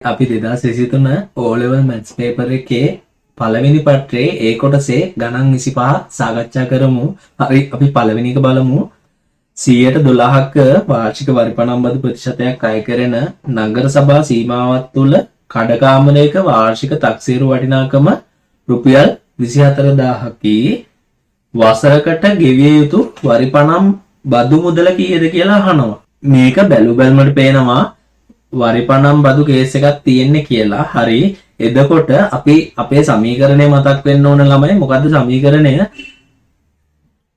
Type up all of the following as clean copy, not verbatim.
අපි 2023 O level maths paper එකේ පළවෙනි පත්‍රයේ ඒ කොටසේ ගණන් 25 සාකච්ඡා කරමු. හරි අපි පළවෙනි එක බලමු. 112ක වාර්ෂික වරිපණම් බදු ප්‍රතිශතයක් අය කරන නගර සභා සීමාවත් තුළ කඩකාමරයක වාර්ෂික තක්සේරු වටිනාකම රුපියල් 24000කි. වසරකට ගෙවිය යුතු වරිපණම් බදු මුදල කීයද කියලා අහනවා. මේක බැලු බැලමට පේනවා වරිපණම් බදු කේස් එකක් තියෙන්නේ කියලා. හරි එතකොට අපි අපේ සමීකරණය මතක් වෙන්න ඕන ළමයි. මොකද්ද සමීකරණය?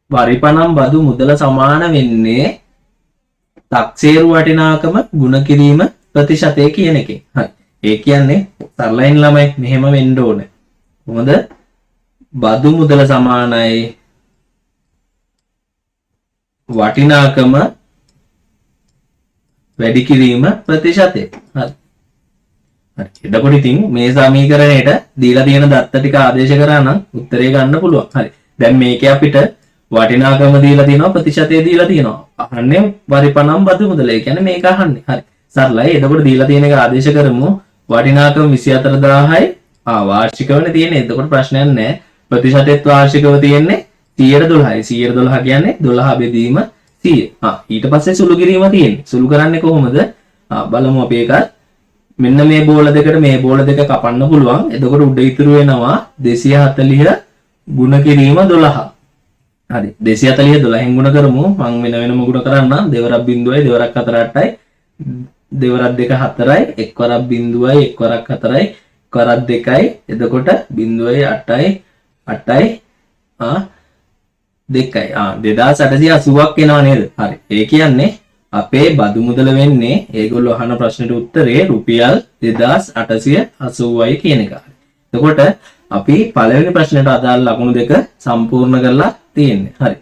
වරිපණම් බදු මුදල සමාන වෙන්නේ තක්සේරු වටිනාකම ගුණ කිරීම ප්‍රතිශතය කියන එකෙන්. හරි ඒ කියන්නේ සරලයින් ළමයි මෙහෙම වෙන්න ඕනේ. මොකද බදු මුදල සමානයි වටිනාකම වැඩි කිරීම ප්‍රතිශතය. හරි. එතකොට ඉතින් මේ සමීකරණයට දීලා තියෙන දත්ත ටික ආදේශ කරා නම් උත්තරේ ගන්න පුළුවන්. හරි. දැන් මේකේ අපිට වටිනාකම දීලා තියෙනවා ප්‍රතිශතය දීලා තියෙනවා. අහන්නේ වරිපණම් බදු මුදල. ඒ කියන්නේ මේක අහන්නේ. හරි. සරලයි. එතකොට දීලා තියෙන එක ආදේශ කරමු. වටිනාකම 24000යි. වාර්ෂිකවනේ තියෙන්නේ. එතකොට ප්‍රශ්නයක් නැහැ. ප්‍රතිශතෙත් වාර්ෂිකව තියෙන්නේ 112යි. 112 කියන්නේ 12 බෙදීම 100. ඊට පස්සේ සුළු කිරීම තියෙන්නේ. සුළු කරන්නේ කොහොමද? බලමු අපි ඒක. මෙන්න මේ බෝල දෙකට මේ බෝල දෙක කපන්න පුළුවන්. එතකොට උඩ ඉතුරු වෙනවා 240 ගුණ කිරීම 12. හරි. 240 12න් ගුණ කරමු. මම වෙන වෙනම ගුණ කරන්නම්. දෙවරක් බිඳුවයි දෙවරක් 4 8යි. දෙවරක් 2 4යි. එක් වරක් බිඳුවයි එක් වරක් 4යි. එක් වරක් 2යි. එතකොට බිඳුවයි 8යි 8යි 2යි. 2880ක් එනවා නේද? හරි. ඒ කියන්නේ අපේ බදු මුදල වෙන්නේ ඒගොල්ලෝ අහන ප්‍රශ්නෙට උත්තරේ රුපියල් 2880යි කියන එක. එතකොට අපි පළවෙනි ප්‍රශ්නෙට අදාළ ලකුණු දෙක සම්පූර්ණ කරලා තියෙන්නේ. හරි.